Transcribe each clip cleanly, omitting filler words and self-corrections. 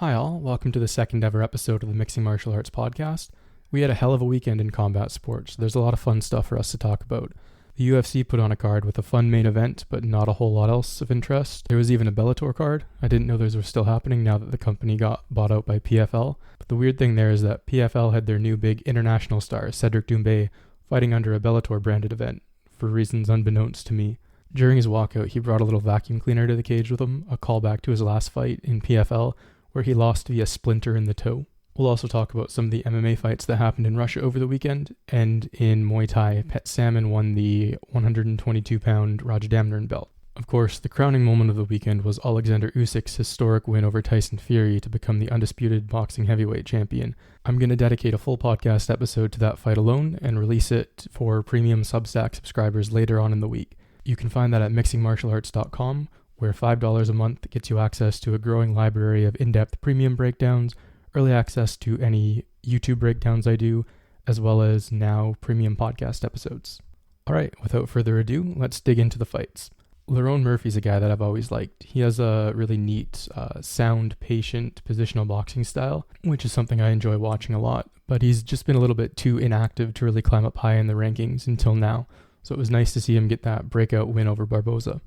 Hi all, welcome to the second ever episode of the Mixing Martial Arts podcast. We had a hell of a weekend in combat sports, so there's a lot of fun stuff for us to talk about. The UFC put on a card with a fun main event, but not a whole lot else of interest. There was even a Bellator card. I didn't know those were still happening now that the company got bought out by PFL. But the weird thing there is that PFL had their new big international star, Cedric Doumbe, fighting under a Bellator branded event, for reasons unbeknownst to me. During his walkout, he brought a little vacuum cleaner to the cage with him, a callback to his last fight in PFL, where he lost via splinter in the toe. We'll also talk about some of the MMA fights that happened in Russia over the weekend, and in Muay Thai, Petchsaman won the 122-pound Rajadamnern belt. Of course, the crowning moment of the weekend was Alexander Usyk's historic win over Tyson Fury to become the undisputed boxing heavyweight champion. I'm going to dedicate a full podcast episode to that fight alone and release it for premium Substack subscribers later on in the week. You can find that at mixingmartialarts.com, where $5 a month gets you access to a growing library of in-depth premium breakdowns, early access to any YouTube breakdowns I do, as well as now premium podcast episodes. All right, without further ado, let's dig into the fights. Lerone Murphy's a guy that I've always liked. He has a really neat, sound, patient, positional boxing style, which is something I enjoy watching a lot, but he's just been a little bit too inactive to really climb up high in the rankings until now, so it was nice to see him get that breakout win over Barboza.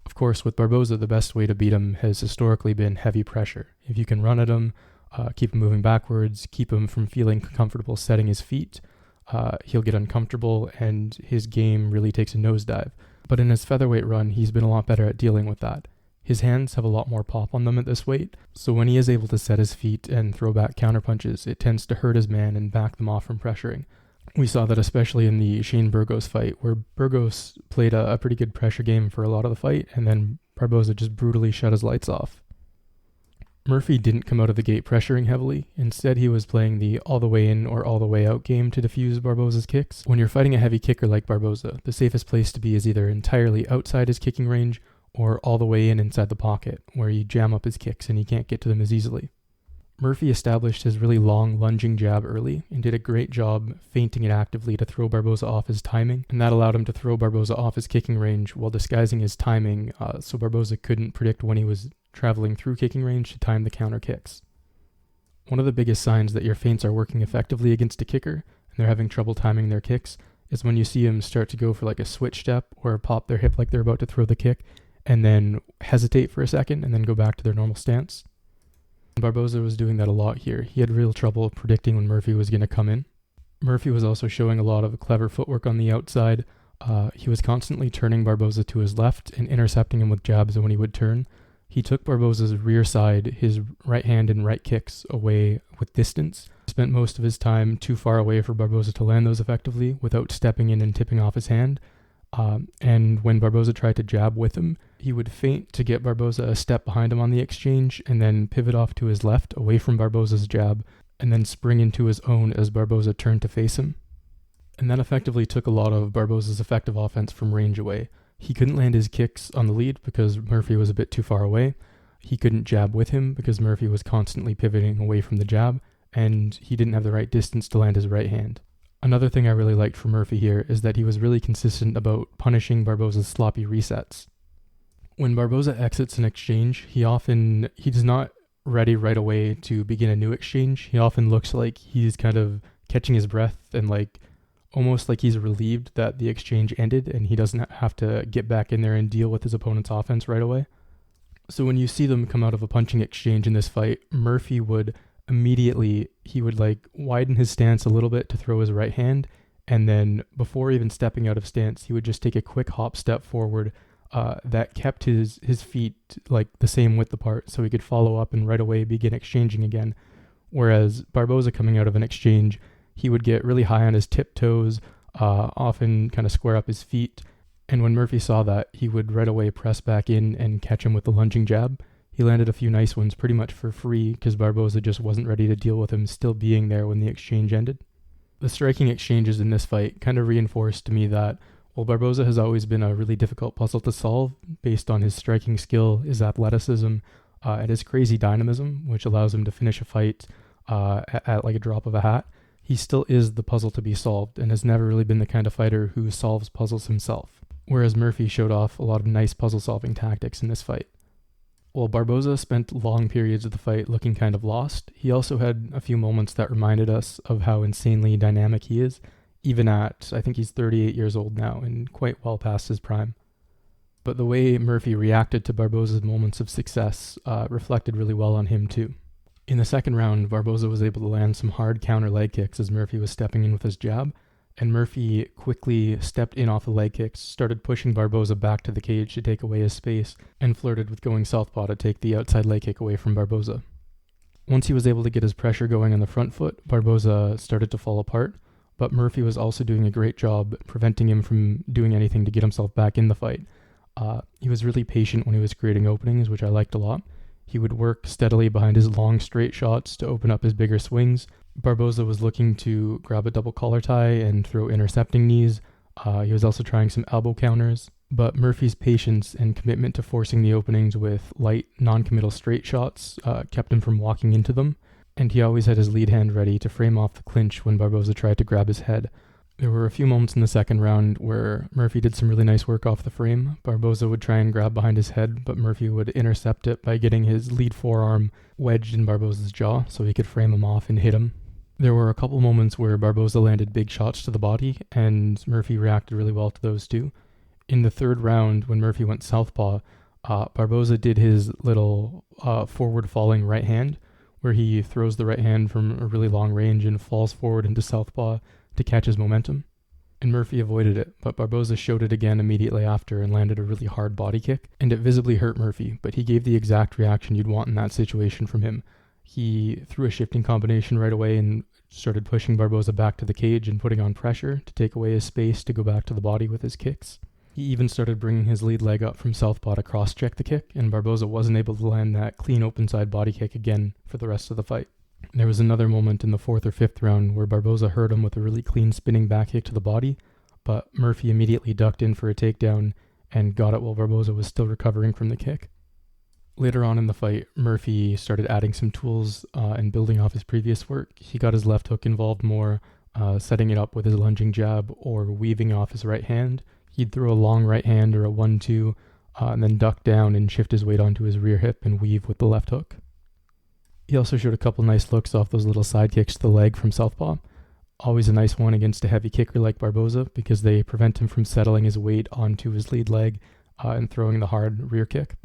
Of course, with Barboza, the best way to beat him has historically been heavy pressure. If you can run at him, keep him moving backwards, keep him from feeling comfortable setting his feet, he'll get uncomfortable and his game really takes a nosedive. But in his featherweight run, he's been a lot better at dealing with that. His hands have a lot more pop on them at this weight, so when he is able to set his feet and throw back counterpunches, it tends to hurt his man and back them off from pressuring. We saw that especially in the Shane Burgos fight, where Burgos played a pretty good pressure game for a lot of the fight, and then Barboza just brutally shut his lights off. Murphy didn't come out of the gate pressuring heavily. Instead, he was playing the all the way in or all the way out game to defuse Barboza's kicks. When you're fighting a heavy kicker like Barboza, the safest place to be is either entirely outside his kicking range or all the way in inside the pocket, where you jam up his kicks and he can't get to them as easily. Murphy established his really long lunging jab early and did a great job feinting it actively to throw Barboza off his timing, and that allowed him to throw Barboza off his kicking range while disguising his timing so Barboza couldn't predict when he was traveling through kicking range to time the counter kicks. One of the biggest signs that your feints are working effectively against a kicker and they're having trouble timing their kicks is when you see him start to go for like a switch step or pop their hip like they're about to throw the kick and then hesitate for a second and then go back to their normal stance. Barboza was doing that a lot here. He had real trouble predicting when Murphy was going to come in. Murphy was also showing a lot of clever footwork on the outside. He was constantly turning Barboza to his left and intercepting him with jabs when he would turn. He took Barboza's rear side, his right hand and right kicks away with distance. Spent most of his time too far away for Barboza to land those effectively without stepping in and tipping off his hand. And when Barboza tried to jab with him, he would feint to get Barboza a step behind him on the exchange and then pivot off to his left away from Barboza's jab and then spring into his own as Barboza turned to face him. And that effectively took a lot of Barboza's effective offense from range away. He couldn't land his kicks on the lead because Murphy was a bit too far away. He couldn't jab with him because Murphy was constantly pivoting away from the jab, and he didn't have the right distance to land his right hand. Another thing I really liked from Murphy here is that he was really consistent about punishing Barboza's sloppy resets. When Barboza exits an exchange, he's not ready right away to begin a new exchange. He often looks like he's kind of catching his breath and like almost like he's relieved that the exchange ended and he doesn't have to get back in there and deal with his opponent's offense right away. So when you see them come out of a punching exchange in this fight, Murphy would immediately, he would like widen his stance a little bit to throw his right hand, and then before even stepping out of stance, he would just take a quick hop step forward that kept his feet like the same width apart so he could follow up and right away begin exchanging again. Whereas Barboza coming out of an exchange, he would get really high on his tiptoes, often kind of square up his feet, and when Murphy saw that, he would right away press back in and catch him with the lunging jab. He landed a few nice ones pretty much for free because Barboza just wasn't ready to deal with him still being there when the exchange ended. The striking exchanges in this fight kind of reinforced to me that while Barboza has always been a really difficult puzzle to solve based on his striking skill, his athleticism, and his crazy dynamism, which allows him to finish a fight at like a drop of a hat, he still is the puzzle to be solved and has never really been the kind of fighter who solves puzzles himself. Whereas Murphy showed off a lot of nice puzzle solving tactics in this fight. While Barboza spent long periods of the fight looking kind of lost, he also had a few moments that reminded us of how insanely dynamic he is, even at, I think he's 38 years old now and quite well past his prime. But the way Murphy reacted to Barboza's moments of success reflected really well on him too. In the second round, Barboza was able to land some hard counter leg kicks as Murphy was stepping in with his jab, and Murphy quickly stepped in off the leg kicks, started pushing Barboza back to the cage to take away his space, and flirted with going southpaw to take the outside leg kick away from Barboza. Once he was able to get his pressure going on the front foot, Barboza started to fall apart, but Murphy was also doing a great job preventing him from doing anything to get himself back in the fight. He was really patient when he was creating openings, which I liked a lot. He would work steadily behind his long straight shots to open up his bigger swings. Barboza was looking to grab a double collar tie and throw intercepting knees. He was also trying some elbow counters, but Murphy's patience and commitment to forcing the openings with light, non-committal straight shots kept him from walking into them, and he always had his lead hand ready to frame off the clinch when Barboza tried to grab his head. There were a few moments in the second round where Murphy did some really nice work off the frame. Barboza would try and grab behind his head, but Murphy would intercept it by getting his lead forearm wedged in Barboza's jaw so he could frame him off and hit him. There were a couple moments where Barboza landed big shots to the body, and Murphy reacted really well to those too. In the third round, when Murphy went southpaw, Barboza did his little forward falling right hand, where he throws the right hand from a really long range and falls forward into southpaw to catch his momentum. And Murphy avoided it, but Barboza showed it again immediately after and landed a really hard body kick, and it visibly hurt Murphy, but he gave the exact reaction you'd want in that situation from him. He threw a shifting combination right away and started pushing Barboza back to the cage and putting on pressure to take away his space to go back to the body with his kicks. He even started bringing his lead leg up from southpaw to cross-check the kick, and Barboza wasn't able to land that clean open side body kick again for the rest of the fight. There was another moment in the fourth or fifth round where Barboza hurt him with a really clean spinning back kick to the body, but Murphy immediately ducked in for a takedown and got it while Barboza was still recovering from the kick. Later on in the fight, Murphy started adding some tools and building off his previous work. He got his left hook involved more, setting it up with his lunging jab or weaving off his right hand. He'd throw a long right hand or a 1-2 and then duck down and shift his weight onto his rear hip and weave with the left hook. He also showed a couple nice looks off those little side kicks to the leg from southpaw. Always a nice one against a heavy kicker like Barboza because they prevent him from settling his weight onto his lead leg and throwing the hard rear kick.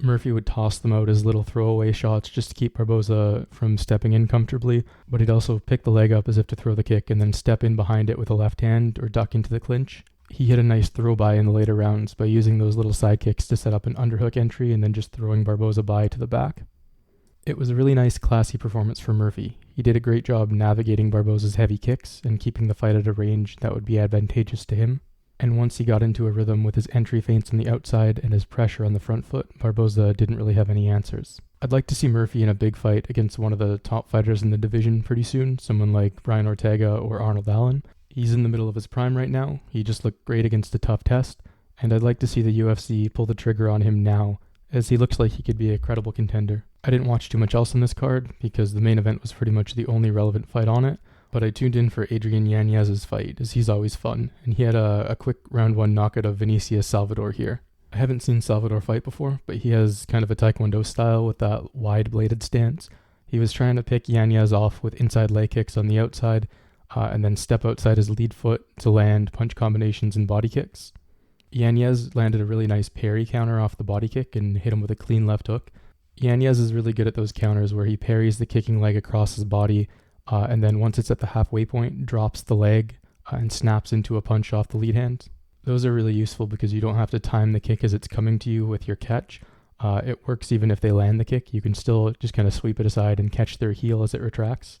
Murphy would toss them out as little throwaway shots just to keep Barboza from stepping in comfortably, but he'd also pick the leg up as if to throw the kick and then step in behind it with a left hand or duck into the clinch. He hit a nice throw by in the later rounds by using those little side kicks to set up an underhook entry and then just throwing Barboza by to the back. It was a really nice, classy performance for Murphy. He did a great job navigating Barboza's heavy kicks and keeping the fight at a range that would be advantageous to him. And once he got into a rhythm with his entry feints on the outside and his pressure on the front foot, Barboza didn't really have any answers. I'd like to see Murphy in a big fight against one of the top fighters in the division pretty soon, someone like Brian Ortega or Arnold Allen. He's in the middle of his prime right now. He just looked great against a tough test, and I'd like to see the UFC pull the trigger on him now, as he looks like he could be a credible contender. I didn't watch too much else on this card, because the main event was pretty much the only relevant fight on it, but I tuned in for Adrian Yanez's fight, as he's always fun, and he had a quick round one knockout of Vinicius Salvador here. I haven't seen Salvador fight before, but he has kind of a Taekwondo style with that wide-bladed stance. He was trying to pick Yanez off with inside leg kicks on the outside, and then step outside his lead foot to land punch combinations and body kicks. Yanez landed a really nice parry counter off the body kick and hit him with a clean left hook. Yanez is really good at those counters where he parries the kicking leg across his body, and then once it's at the halfway point, drops the leg and snaps into a punch off the lead hand. Those are really useful because you don't have to time the kick as it's coming to you with your catch. It works even if they land the kick. You can still just kind of sweep it aside and catch their heel as it retracts.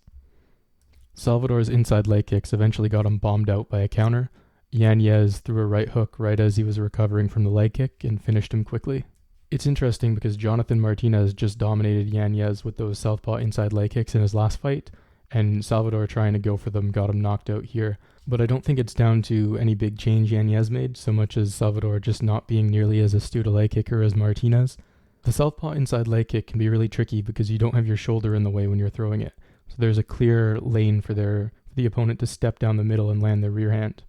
Salvador's inside leg kicks eventually got him bombed out by a counter. Yanez threw a right hook right as he was recovering from the leg kick and finished him quickly. It's interesting because Jonathan Martinez just dominated Yanez with those southpaw inside leg kicks in his last fight, and Salvador trying to go for them got him knocked out here. But I don't think it's down to any big change Yanez made, so much as Salvador just not being nearly as astute a leg kicker as Martinez. The southpaw inside leg kick can be really tricky because you don't have your shoulder in the way when you're throwing it. So there's a clear lane for the opponent to step down the middle and land their rear hand.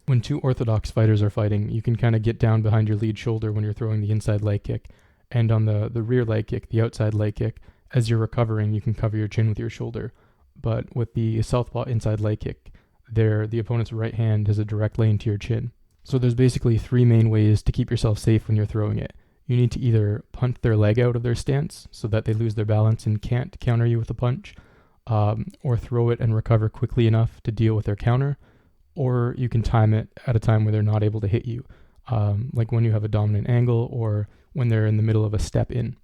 When two orthodox fighters are fighting, you can kind of get down behind your lead shoulder when you're throwing the inside leg kick, And on the rear leg kick, the outside leg kick, as you're recovering, you can cover your chin with your shoulder. But with the southpaw inside leg kick, the opponent's right hand has a direct lane to your chin. So there's basically three main ways to keep yourself safe when you're throwing it. You need to either punt their leg out of their stance so that they lose their balance and can't counter you with a punch, or throw it and recover quickly enough to deal with their counter, or you can time it at a time where they're not able to hit you, like when you have a dominant angle or when they're in the middle of a step in.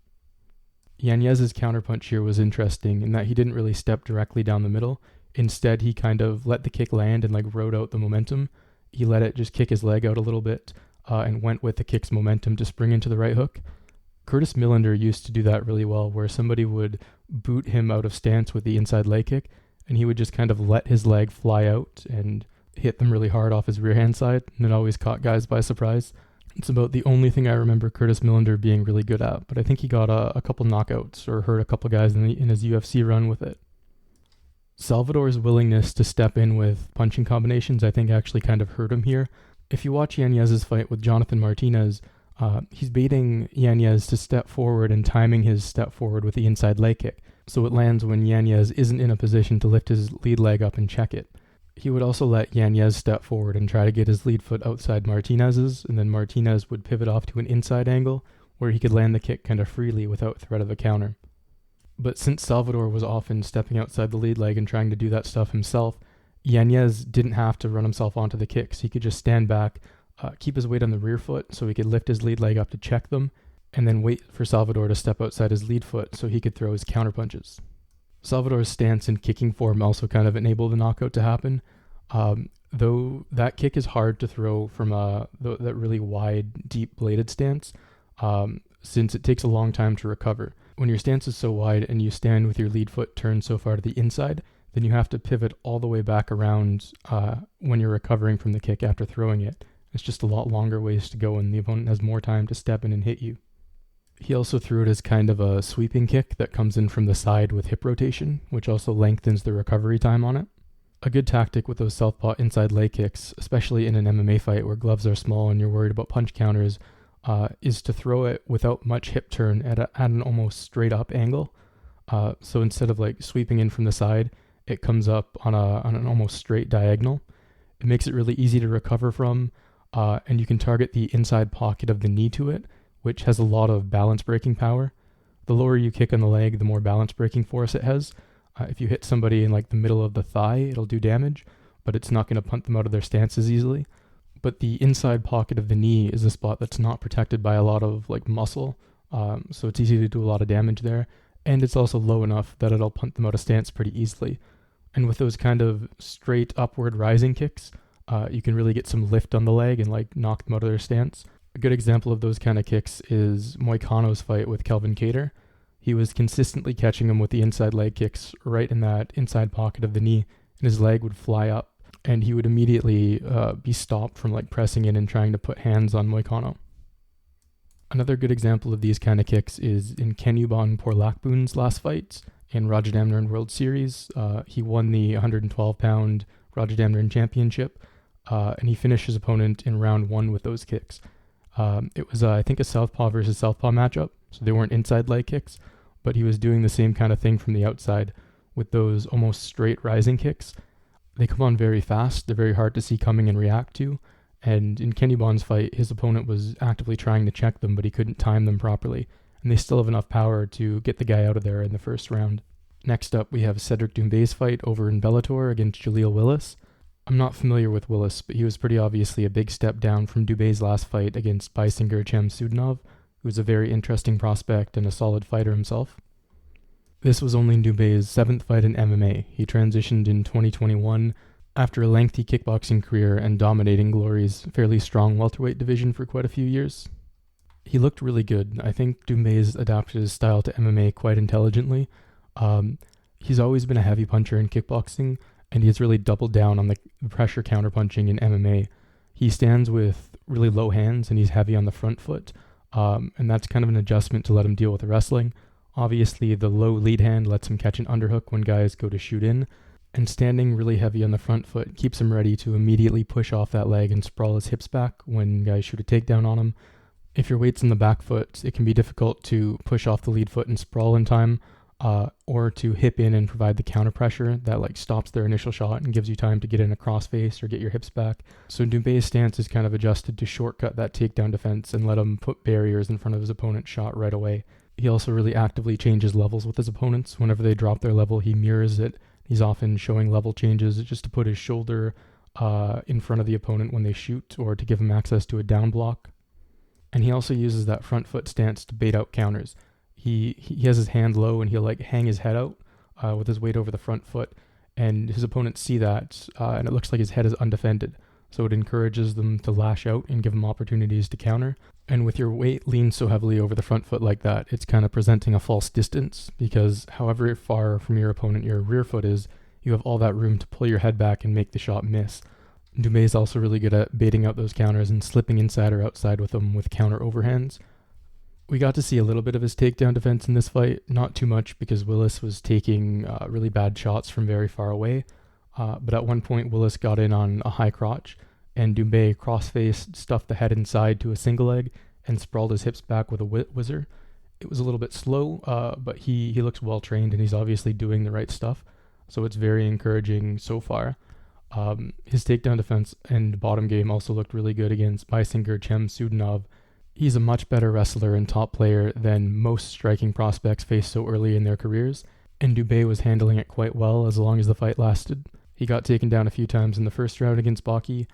Yanez's counterpunch here was interesting in that he didn't really step directly down the middle. Instead, he kind of let the kick land and like rode out the momentum. He let it just kick his leg out a little bit and went with the kick's momentum to spring into the right hook. Curtis Millender used to do that really well, where somebody would boot him out of stance with the inside leg kick, and he would just kind of let his leg fly out and hit them really hard off his rear hand side, and it always caught guys by surprise. It's about the only thing I remember Curtis Millender being really good at, but I think he got a couple knockouts or hurt a couple guys in his UFC run with it. Salvador's willingness to step in with punching combinations, I think, actually kind of hurt him here. If you watch Yanez's fight with Jonathan Martinez, he's baiting Yanez to step forward and timing his step forward with the inside leg kick, so it lands when Yanez isn't in a position to lift his lead leg up and check it. He would also let Yanez step forward and try to get his lead foot outside Martinez's, and then Martinez would pivot off to an inside angle where he could land the kick kind of freely without threat of a counter. But since Salvador was often stepping outside the lead leg and trying to do that stuff himself, Yanez didn't have to run himself onto the kicks. He could just stand back, keep his weight on the rear foot so he could lift his lead leg up to check them, and then wait for Salvador to step outside his lead foot so he could throw his counterpunches. Salvador's stance and kicking form also kind of enabled the knockout to happen, though that kick is hard to throw from that really wide, deep-bladed stance, since it takes a long time to recover. When your stance is so wide and you stand with your lead foot turned so far to the inside, then you have to pivot all the way back around when you're recovering from the kick after throwing it. It's just a lot longer ways to go and the opponent has more time to step in and hit you. He also threw it as kind of a sweeping kick that comes in from the side with hip rotation, which also lengthens the recovery time on it. A good tactic with those southpaw inside leg kicks, especially in an MMA fight where gloves are small and you're worried about punch counters, is to throw it without much hip turn at an almost straight up angle. So instead of like sweeping in from the side, it comes up on an almost straight diagonal. It makes it really easy to recover from, and you can target the inside pocket of the knee to it, which has a lot of balance breaking power. The lower you kick on the leg, the more balance breaking force it has. If you hit somebody in like the middle of the thigh, it'll do damage, but it's not going to punt them out of their stance as easily. But the inside pocket of the knee is a spot that's not protected by a lot of like muscle, so it's easy to do a lot of damage there, and it's also low enough that it'll punt them out of stance pretty easily. And with those kind of straight upward rising kicks, you can really get some lift on the leg and like knock them out of their stance. A good example of those kind of kicks is Moicano's fight with Kelvin Kattar. He was consistently catching him with the inside leg kicks right in that inside pocket of the knee, and his leg would fly up, and he would immediately be stopped from like pressing in and trying to put hands on Moicano. Another good example of these kind of kicks is in Kenyubon Porlakbun's last fight in Rajadamnern World Series. He won the 112-pound Rajadamnern Championship, and he finished his opponent in round 1 with those kicks. It was, I think, a southpaw versus southpaw matchup, so they weren't inside leg kicks, but he was doing the same kind of thing from the outside with those almost straight rising kicks. They come on very fast, they're very hard to see coming and react to, and in Kenyubon's fight, his opponent was actively trying to check them, but he couldn't time them properly, and they still have enough power to get the guy out of there in the first round. Next up, we have Cedric Doumbe's fight over in Bellator against Jaleel Willis. I'm not familiar with Willis, but he was pretty obviously a big step down from Doumbe's last fight against Baisinger Chamsudanov, who's a very interesting prospect and a solid fighter himself. This was only Doumbe's 7th fight in MMA. He transitioned in 2021 after a lengthy kickboxing career and dominating Glory's fairly strong welterweight division for quite a few years. He looked really good. I think Doumbe's adapted his style to MMA quite intelligently. He's always been a heavy puncher in kickboxing, and he has really doubled down on the pressure counterpunching in MMA. He stands with really low hands, and he's heavy on the front foot, and that's kind of an adjustment to let him deal with the wrestling. Obviously, the low lead hand lets him catch an underhook when guys go to shoot in, and standing really heavy on the front foot keeps him ready to immediately push off that leg and sprawl his hips back when guys shoot a takedown on him. If your weight's in the back foot, it can be difficult to push off the lead foot and sprawl in time, or to hip in and provide the counter pressure that like stops their initial shot and gives you time to get in a crossface or get your hips back. So Doumbe's stance is kind of adjusted to shortcut that takedown defense and let him put barriers in front of his opponent's shot right away. He also really actively changes levels with his opponents. Whenever they drop their level, he mirrors it. He's often showing level changes just to put his shoulder in front of the opponent when they shoot, or to give him access to a down block. And he also uses that front foot stance to bait out counters. He has his hand low and he'll like hang his head out with his weight over the front foot, and his opponents see that, and it looks like his head is undefended. So it encourages them to lash out and give them opportunities to counter. And with your weight leaned so heavily over the front foot like that, it's kind of presenting a false distance, because however far from your opponent your rear foot is, you have all that room to pull your head back and make the shot miss. Doumbe is also really good at baiting out those counters and slipping inside or outside with them with counter overhands. We got to see a little bit of his takedown defense in this fight, not too much because Willis was taking really bad shots from very far away. But at one point, Willis got in on a high crotch, and Doumbe cross-faced, stuffed the head inside to a single leg, and sprawled his hips back with a whizzer. It was a little bit slow, but he looks well-trained, and he's obviously doing the right stuff. So it's very encouraging so far. His takedown defense and bottom game also looked really good against Beisinger Cem Sudanov. He's a much better wrestler and top player than most striking prospects face so early in their careers, and Doumbe was handling it quite well as long as the fight lasted. He got taken down a few times in the first round against Baki,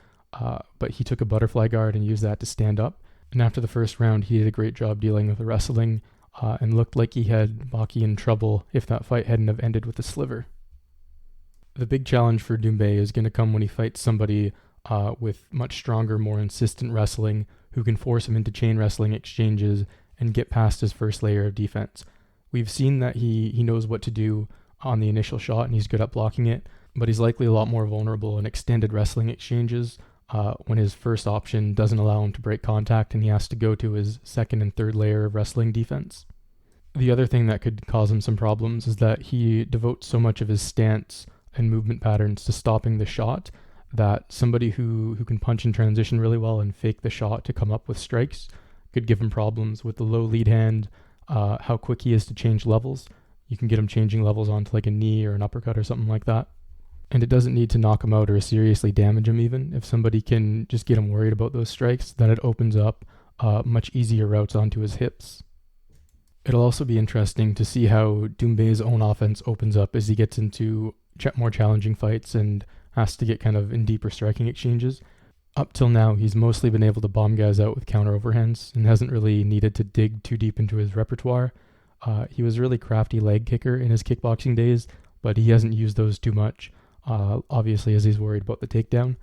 but he took a butterfly guard and used that to stand up. And after the first round, he did a great job dealing with the wrestling, and looked like he had Baki in trouble if that fight hadn't have ended with a sliver. The big challenge for Doumbe is going to come when he fights somebody with much stronger, more insistent wrestling, who can force him into chain wrestling exchanges and get past his first layer of defense. We've seen that he knows what to do on the initial shot and he's good at blocking it, but he's likely a lot more vulnerable in extended wrestling exchanges when his first option doesn't allow him to break contact and he has to go to his second and third layer of wrestling defense. The other thing that could cause him some problems is that he devotes so much of his stance and movement patterns to stopping the shot that somebody who can punch in transition really well and fake the shot to come up with strikes could give him problems with the low lead hand, how quick he is to change levels. You can get him changing levels onto like a knee or an uppercut or something like that. And it doesn't need to knock him out or seriously damage him even. If somebody can just get him worried about those strikes, then it opens up much easier routes onto his hips. It'll also be interesting to see how Doumbe's own offense opens up as he gets into more challenging fights and has to get kind of in deeper striking exchanges. Up till now, he's mostly been able to bomb guys out with counter overhands and hasn't really needed to dig too deep into his repertoire. He was a really crafty leg kicker in his kickboxing days, but he hasn't used those too much, obviously as he's worried about the takedown.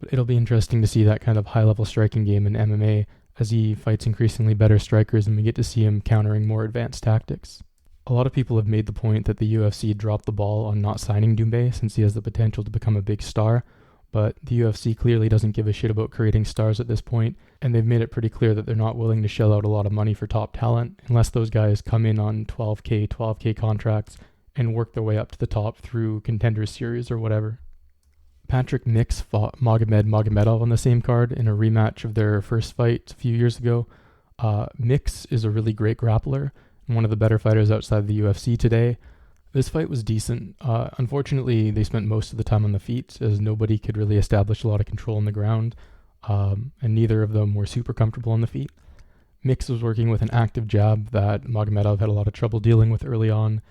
But it'll be interesting to see that kind of high-level striking game in MMA as he fights increasingly better strikers and we get to see him countering more advanced tactics. A lot of people have made the point that the UFC dropped the ball on not signing Doumbe since he has the potential to become a big star, but the UFC clearly doesn't give a shit about creating stars at this point, and they've made it pretty clear that they're not willing to shell out a lot of money for top talent unless those guys come in on 12K contracts and work their way up to the top through Contender Series or whatever. Patrick Mix fought Magomed Magomedov on the same card in a rematch of their first fight a few years ago. Mix is a really great grappler, one of the better fighters outside the UFC today. This fight was decent. Unfortunately, they spent most of the time on the feet as nobody could really establish a lot of control on the ground, and neither of them were super comfortable on the feet. Mix was working with an active jab that Magomedov had a lot of trouble dealing with early on.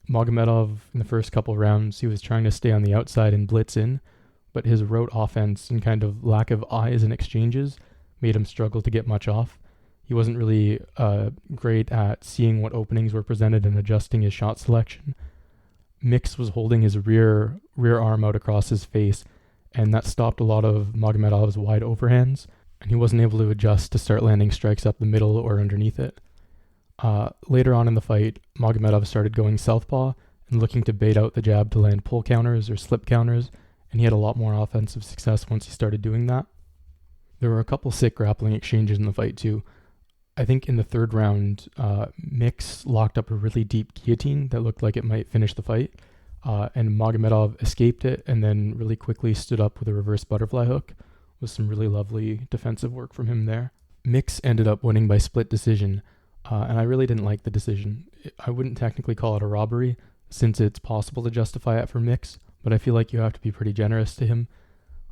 Magomedov, in the first couple rounds, he was trying to stay on the outside and blitz in, but his rote offense and kind of lack of eyes in exchanges made him struggle to get much off. He wasn't really great at seeing what openings were presented and adjusting his shot selection. Mix was holding his rear arm out across his face, and that stopped a lot of Magomedov's wide overhands, and he wasn't able to adjust to start landing strikes up the middle or underneath it. Later on in the fight, Magomedov started going southpaw and looking to bait out the jab to land pull counters or slip counters, and he had a lot more offensive success once he started doing that. There were a couple sick grappling exchanges in the fight too. I think in the third round, Mix locked up a really deep guillotine that looked like it might finish the fight, and Magomedov escaped it and then really quickly stood up with a reverse butterfly hook with some really lovely defensive work from him there. Mix ended up winning by split decision, and I really didn't like the decision. I wouldn't technically call it a robbery, since it's possible to justify it for Mix, but I feel like you have to be pretty generous to him.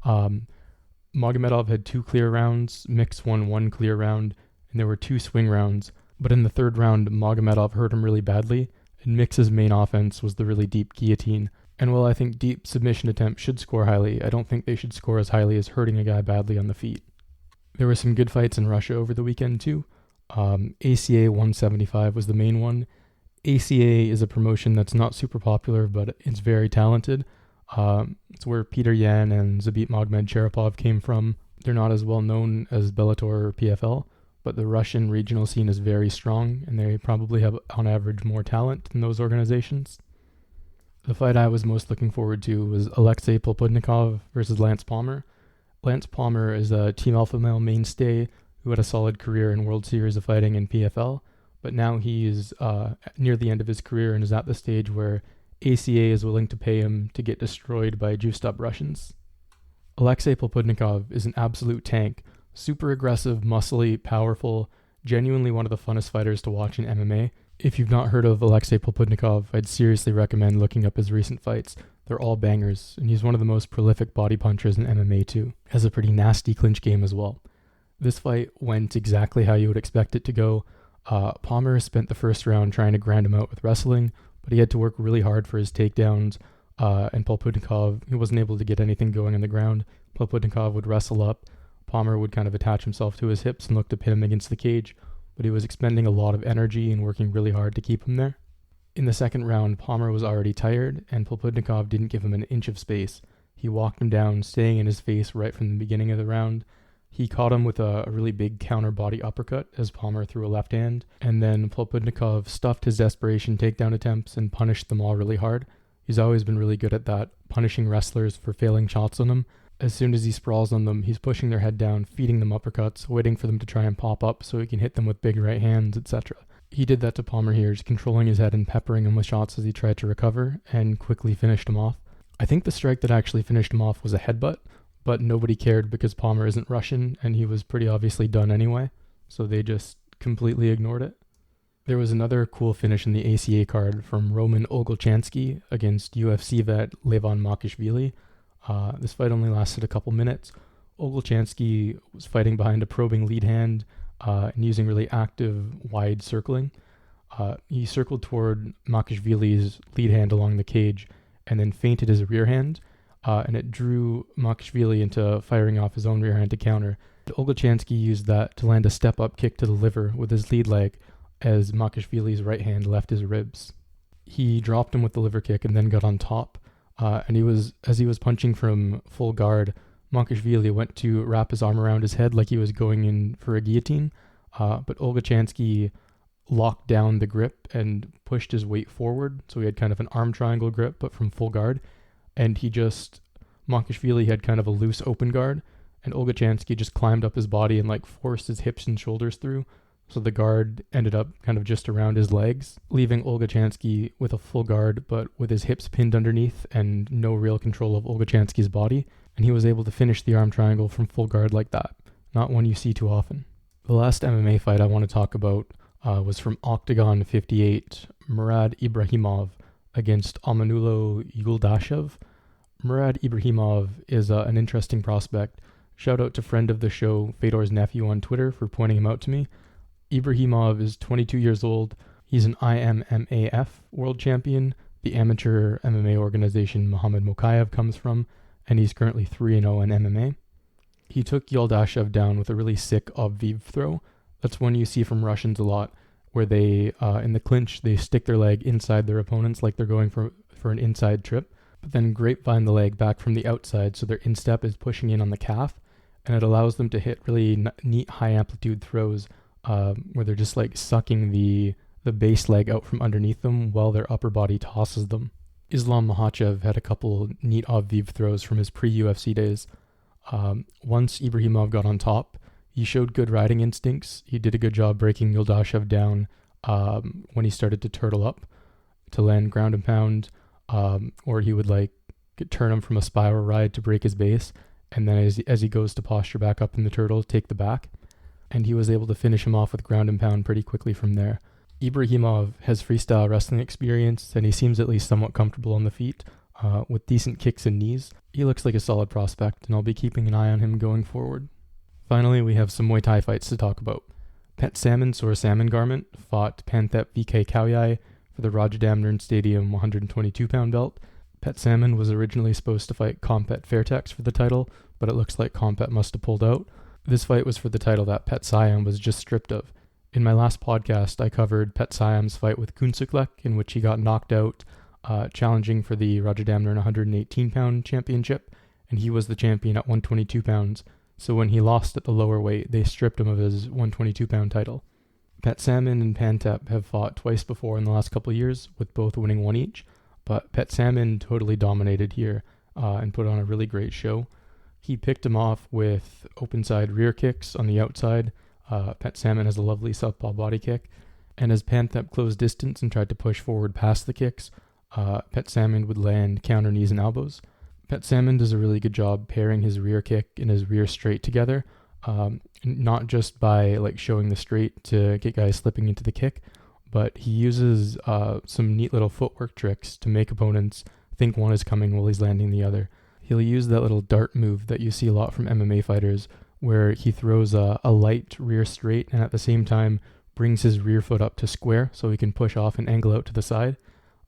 Magomedov had 2 clear rounds, Mix won 1 clear round, and there were 2 swing rounds, but in the 3rd round, Magomedov hurt him really badly, and Mix's main offense was the really deep guillotine. And while I think deep submission attempts should score highly, I don't think they should score as highly as hurting a guy badly on the feet. There were some good fights in Russia over the weekend too. ACA 175 was the main one. ACA is a promotion that's not super popular, but it's very talented. It's where Peter Yan and Zabit Magomed came from. They're not as well known as Bellator or PFL, but the Russian regional scene is very strong, and they probably have, on average, more talent than those organizations. The fight I was most looking forward to was Alexei Popudnikov versus Lance Palmer. Lance Palmer is a Team Alpha Male mainstay who had a solid career in World Series of Fighting and PFL, but now he is near the end of his career and is at the stage where ACA is willing to pay him to get destroyed by juiced-up Russians. Alexei Popudnikov is an absolute tank, super aggressive, muscly, powerful, genuinely one of the funnest fighters to watch in MMA. If you've not heard of Alexei Popudnikov, I'd seriously recommend looking up his recent fights. They're all bangers, and he's one of the most prolific body punchers in MMA too. Has a pretty nasty clinch game as well. This fight went exactly how you would expect it to go. Palmer spent the first round trying to grind him out with wrestling, but he had to work really hard for his takedowns, and Popudnikov, he wasn't able to get anything going on the ground. Popudnikov would wrestle up. Palmer would kind of attach himself to his hips and look to pin him against the cage, but he was expending a lot of energy and working really hard to keep him there. In the second round, Palmer was already tired, and Popudnikov didn't give him an inch of space. He walked him down, staying in his face right from the beginning of the round. He caught him with a really big counter body uppercut as Palmer threw a left hand, and then Popudnikov stuffed his desperation takedown attempts and punished them all really hard. He's always been really good at that, punishing wrestlers for failing shots on him. As soon as he sprawls on them, he's pushing their head down, feeding them uppercuts, waiting for them to try and pop up so he can hit them with big right hands, etc. He did that to Palmer here, just controlling his head and peppering him with shots as he tried to recover, and quickly finished him off. I think the strike that actually finished him off was a headbutt, but nobody cared because Palmer isn't Russian, and he was pretty obviously done anyway, so they just completely ignored it. There was another cool finish in the ACA card from Roman Ogolchansky against UFC vet Levon Makishvili. This fight only lasted a couple minutes. Ogolchansky was fighting behind a probing lead hand and using really active, wide circling. He circled toward Makishvili's lead hand along the cage and then feinted his rear hand, and it drew Makishvili into firing off his own rear hand to counter. Ogolchansky used that to land a step-up kick to the liver with his lead leg as Makishvili's right hand left his ribs. He dropped him with the liver kick and then got on top. And as he was punching from full guard, Makishvili went to wrap his arm around his head like he was going in for a guillotine, but Ogolchansky locked down the grip and pushed his weight forward, so he had kind of an arm triangle grip, but from full guard, and Makishvili had kind of a loose open guard, and Ogolchansky just climbed up his body and forced his hips and shoulders through, so the guard ended up kind of just around his legs, leaving Ogolchansky with a full guard, but with his hips pinned underneath and no real control of Ogolchansky's body, and he was able to finish the arm triangle from full guard like that. Not one you see too often. The last MMA fight I want to talk about was from Octagon 58, Murad Ibrahimov against Amanulo Yuldashev. Murad Ibrahimov is an interesting prospect. Shout out to friend of the show, Fedor's nephew on Twitter, for pointing him out to me. Ibrahimov is 22 years old. He's an IMMAF world champion, the amateur MMA organization Muhammad Mokayev comes from, and he's currently 3-0 in MMA. He took Yuldashev down with a really sick obviv throw. That's one you see from Russians a lot, where they, in the clinch, they stick their leg inside their opponents like they're going for an inside trip, but then grapevine the leg back from the outside so their instep is pushing in on the calf, and it allows them to hit really neat high amplitude throws where they're just sucking the base leg out from underneath them while their upper body tosses them. Islam Makhachev had a couple neat obviv throws from his pre-UFC days. Once Ibrahimov got on top, he showed good riding instincts. He did a good job breaking Yuldashev down when he started to turtle up to land ground and pound, or he would turn him from a spiral ride to break his base, and then as he goes to posture back up in the turtle, take the back. and he was able to finish him off with ground and pound pretty quickly from there. Ibrahimov has freestyle wrestling experience, and he seems at least somewhat comfortable on the feet, with decent kicks and knees. He looks like a solid prospect, and I'll be keeping an eye on him going forward. Finally, we have some Muay Thai fights to talk about. Petchsaman or Salmon Garment fought Panthep VK Kaoyai for the Rajadamnern Stadium 122-pound belt. Petchsaman was originally supposed to fight Compet Fairtex for the title, but it looks like Compet must have pulled out. This fight was for the title that Petchsaman was just stripped of. In my last podcast, I covered Petchsaman's fight with Kunsuklek, in which he got knocked out, challenging for the Rajadamnern 118-pound championship, and he was the champion at 122 pounds. So when he lost at the lower weight, they stripped him of his 122-pound title. Petchsaman and Panthep have fought twice before in the last couple of years, with both winning one each, but Petchsaman totally dominated here and put on a really great show. He picked him off with open side rear kicks on the outside. Petchsaman has a lovely southpaw body kick, and as Panthep closed distance and tried to push forward past the kicks, Petchsaman would land counter knees and elbows. Petchsaman does a really good job pairing his rear kick and his rear straight together, not just by showing the straight to get guys slipping into the kick, but he uses some neat little footwork tricks to make opponents think one is coming while he's landing the other. He'll use that little dart move that you see a lot from MMA fighters, where he throws a light rear straight and at the same time brings his rear foot up to square so he can push off and angle out to the side,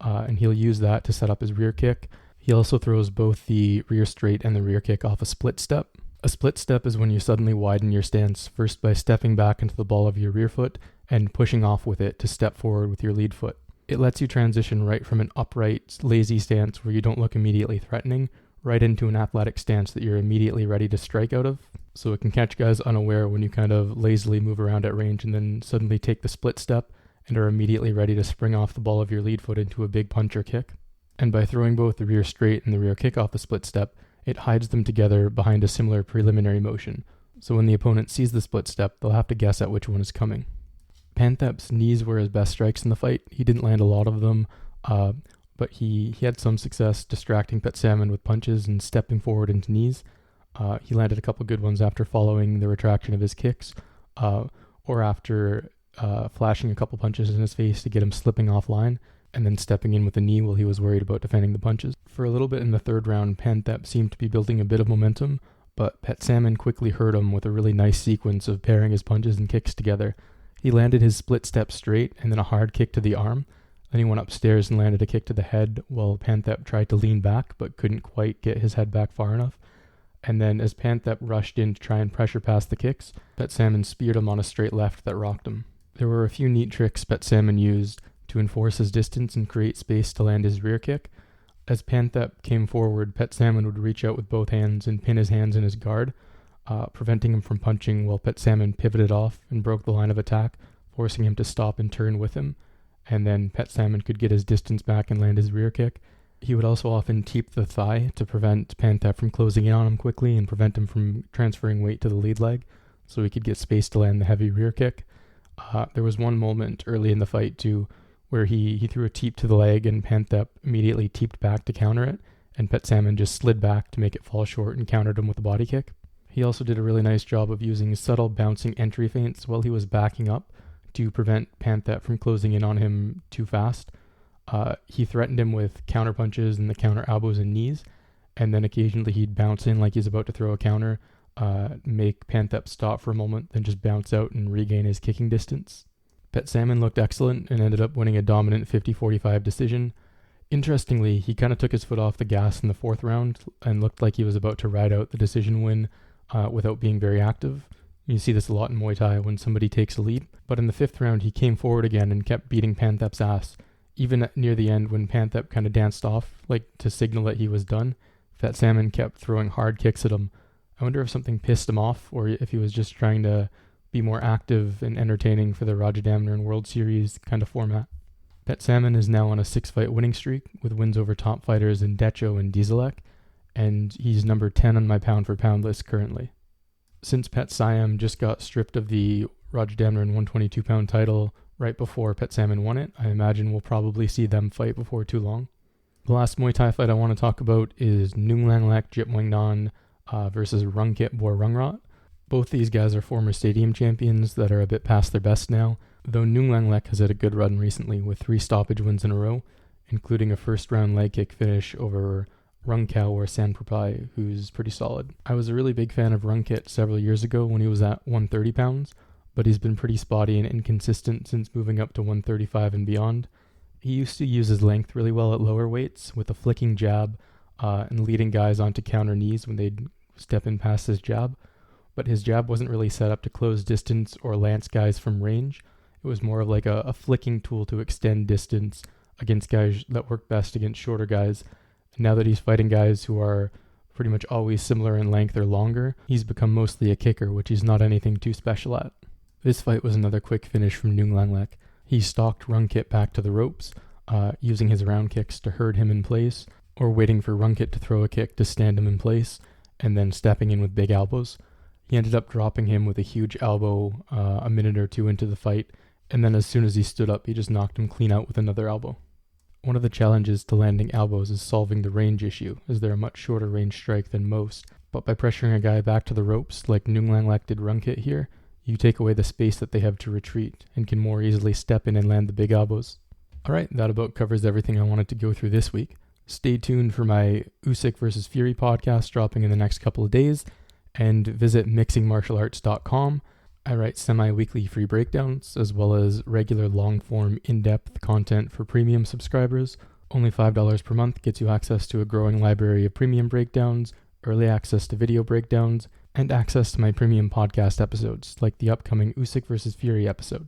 and he'll use that to set up his rear kick. He also throws both the rear straight and the rear kick off a split step. A split step is when you suddenly widen your stance, first by stepping back into the ball of your rear foot and pushing off with it to step forward with your lead foot. It lets you transition right from an upright, lazy stance where you don't look immediately threatening, right into an athletic stance that you're immediately ready to strike out of. So it can catch guys unaware when you kind of lazily move around at range and then suddenly take the split step and are immediately ready to spring off the ball of your lead foot into a big punch or kick. And by throwing both the rear straight and the rear kick off the split step, it hides them together behind a similar preliminary motion. So when the opponent sees the split step, they'll have to guess at which one is coming. Panthep's knees were his best strikes in the fight. He didn't land a lot of them, but he had some success distracting Petchsaman with punches and stepping forward into knees. He landed a couple good ones after following the retraction of his kicks, or after flashing a couple punches in his face to get him slipping offline, and then stepping in with a knee while he was worried about defending the punches. For a little bit in the third round, Panthep seemed to be building a bit of momentum, but Petchsaman quickly hurt him with a really nice sequence of pairing his punches and kicks together. He landed his split step straight and then a hard kick to the arm. Then he went upstairs and landed a kick to the head while Panthep tried to lean back but couldn't quite get his head back far enough. And then as Panthep rushed in to try and pressure past the kicks, Petchsaman speared him on a straight left that rocked him. There were a few neat tricks Petchsaman used to enforce his distance and create space to land his rear kick. As Panthep came forward, Petchsaman would reach out with both hands and pin his hands in his guard, preventing him from punching while Petchsaman pivoted off and broke the line of attack, forcing him to stop and turn with him. And then Petchsaman could get his distance back and land his rear kick. He would also often teep the thigh to prevent Panthep from closing in on him quickly and prevent him from transferring weight to the lead leg, so he could get space to land the heavy rear kick. There was one moment early in the fight, too, where he threw a teep to the leg and Panthep immediately teeped back to counter it, and Petchsaman just slid back to make it fall short and countered him with a body kick. He also did a really nice job of using subtle bouncing entry feints while he was backing up to prevent Panthep from closing in on him too fast. He threatened him with counter punches and the counter elbows and knees, and then occasionally he'd bounce in like he's about to throw a counter, make Panthep stop for a moment, then just bounce out and regain his kicking distance. Petchsaman looked excellent and ended up winning a dominant 50-45 decision. Interestingly, he kind of took his foot off the gas in the fourth round and looked like he was about to ride out the decision win without being very active. You see this a lot in Muay Thai when somebody takes a lead. But in the fifth round, he came forward again and kept beating Panthep's ass. Even near the end, when Panthep kind of danced off, like to signal that he was done, Petchsaman kept throwing hard kicks at him. I wonder if something pissed him off or if he was just trying to be more active and entertaining for the Rajadamnern World Series kind of format. Petchsaman is now on a 6-fight winning streak with wins over top fighters in Decho and Dieselek, and he's number 10 on my pound-for-pound list currently. Since Petchsaman just got stripped of the Rajadamnern 122-pound title right before Petchsaman won it, I imagine we'll probably see them fight before too long. The last Muay Thai fight I want to talk about is Nunglanglek Jitwangnan versus Rungkit Bor Rungrat. Both these guys are former stadium champions that are a bit past their best now, though Nguyen Lang Lek has had a good run recently with 3 stoppage wins in a row, including a first-round leg kick finish over Rungkao or Sanprapai, who's pretty solid. I was a really big fan of Runkit several years ago when he was at 130 pounds, but he's been pretty spotty and inconsistent since moving up to 135 and beyond. He used to use his length really well at lower weights with a flicking jab and leading guys onto counter knees when they'd step in past his jab, but his jab wasn't really set up to close distance or lance guys from range. It was more of like a flicking tool to extend distance against guys that work best against shorter guys. And now that he's fighting guys who are pretty much always similar in length or longer, he's become mostly a kicker, which he's not anything too special at. This fight was another quick finish from Nguyen Lang Lek. He stalked Runkit back to the ropes, using his round kicks to herd him in place, or waiting for Runkit to throw a kick to stand him in place, and then stepping in with big elbows. He ended up dropping him with a huge elbow a minute or two into the fight, and then as soon as he stood up, he just knocked him clean out with another elbow. One of the challenges to landing elbows is solving the range issue, as they're a much shorter range strike than most, but by pressuring a guy back to the ropes like Nguyen Lang Lek did Runkit here, you take away the space that they have to retreat, and can more easily step in and land the big elbows. Alright, that about covers everything I wanted to go through this week. Stay tuned for my Usyk vs. Fury podcast dropping in the next couple of days, and visit mixingmartialarts.com. I write semi-weekly free breakdowns, as well as regular long-form, in-depth content for premium subscribers. Only $5 per month gets you access to a growing library of premium breakdowns, early access to video breakdowns, and access to my premium podcast episodes, like the upcoming Usyk vs. Fury episode.